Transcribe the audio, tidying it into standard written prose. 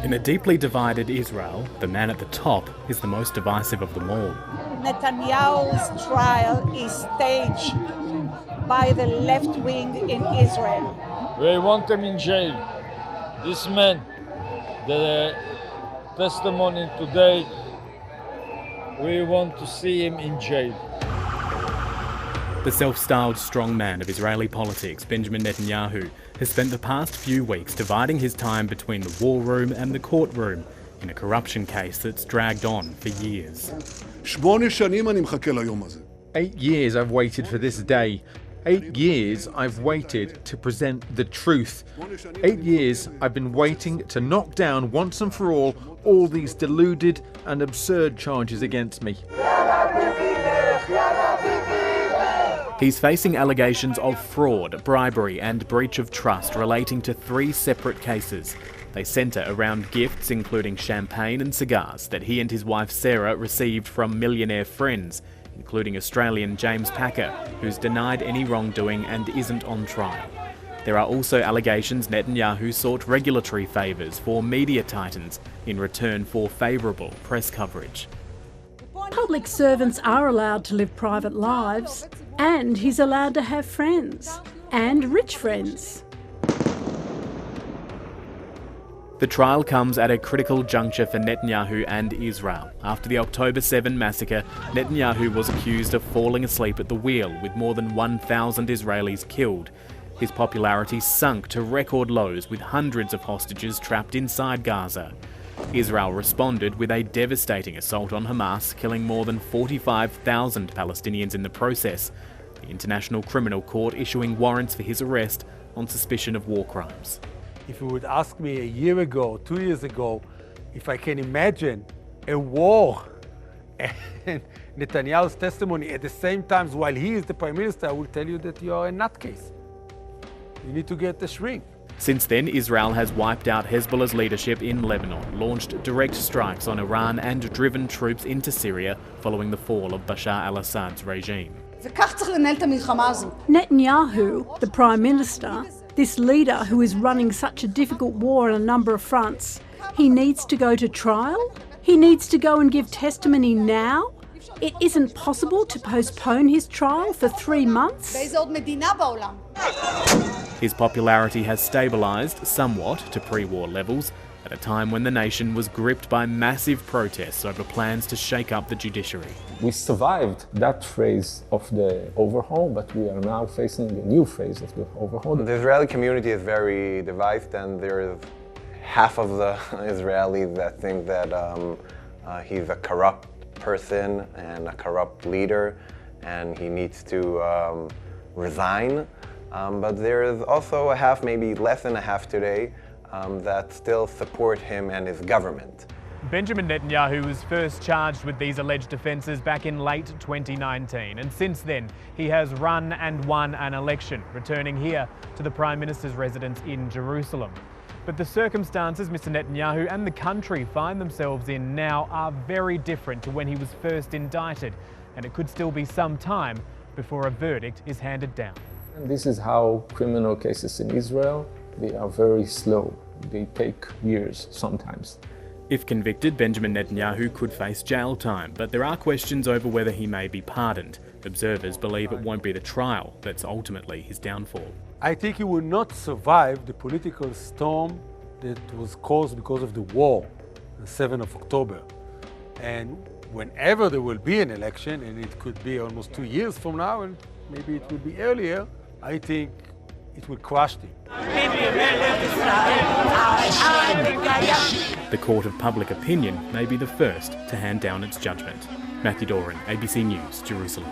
In a deeply divided Israel, the man at the top is the most divisive of them all. Netanyahu's trial is staged by the left wing in Israel. We want him in jail. This man, the testimony today, we want to see him in jail. The self-styled strongman of Israeli politics, Benjamin Netanyahu, has spent the past few weeks dividing his time between the war room and the courtroom in a corruption case that's dragged on for years. 8 years I've waited for this day. 8 years I've waited to present the truth. 8 years I've been waiting to knock down once and for all these deluded and absurd charges against me. He's facing allegations of fraud, bribery and breach of trust relating to 3 separate cases. They centre around gifts including champagne and cigars that he and his wife Sarah received from millionaire friends, including Australian James Packer, who's denied any wrongdoing and isn't on trial. There are also allegations Netanyahu sought regulatory favours for media titans in return for favourable press coverage. Public servants are allowed to live private lives, and he's allowed to have friends, and rich friends. The trial comes at a critical juncture for Netanyahu and Israel. After the October 7 massacre, Netanyahu was accused of falling asleep at the wheel, with more than 1,000 Israelis killed. His popularity sunk to record lows, with hundreds of hostages trapped inside Gaza. Israel responded with a devastating assault on Hamas, killing more than 45,000 Palestinians in the process. The International Criminal Court issuing warrants for his arrest on suspicion of war crimes. If you would ask me a year ago, 2 years ago, if I can imagine a war and Netanyahu's testimony at the same time while he is the Prime Minister, I will tell you that you are a nutcase. You need to get a shrink. Since then, Israel has wiped out Hezbollah's leadership in Lebanon, launched direct strikes on Iran and driven troops into Syria following the fall of Bashar al-Assad's regime. Netanyahu, the Prime Minister, this leader who is running such a difficult war on a number of fronts, he needs to go to trial? He needs to go and give testimony now? It isn't possible to postpone his trial for 3 months? His popularity has stabilised somewhat to pre-war levels at a time when the nation was gripped by massive protests over plans to shake up the judiciary. We survived that phase of the overhaul, but we are now facing a new phase of the overhaul. The Israeli community is very divided, and there is half of the Israelis that think that he's a corrupt person and a corrupt leader, and he needs to resign. But there is also a half, maybe less than a half today, that still support him and his government. Benjamin Netanyahu was first charged with these alleged offences back in late 2019, and since then he has run and won an election, returning here to the Prime Minister's residence in Jerusalem. But the circumstances Mr Netanyahu and the country find themselves in now are very different to when he was first indicted, and it could still be some time before a verdict is handed down. And this is how criminal cases in Israel, they are very slow. They take years sometimes. If convicted, Benjamin Netanyahu could face jail time, but there are questions over whether he may be pardoned. Observers believe it won't be the trial that's ultimately his downfall. I think he will not survive the political storm that was caused because of the war, the 7th of October. And whenever there will be an election, and it could be almost 2 years from now, and maybe it will be earlier, I think it will crush him. The court of public opinion may be the first to hand down its judgment. Matthew Doran, ABC News, Jerusalem.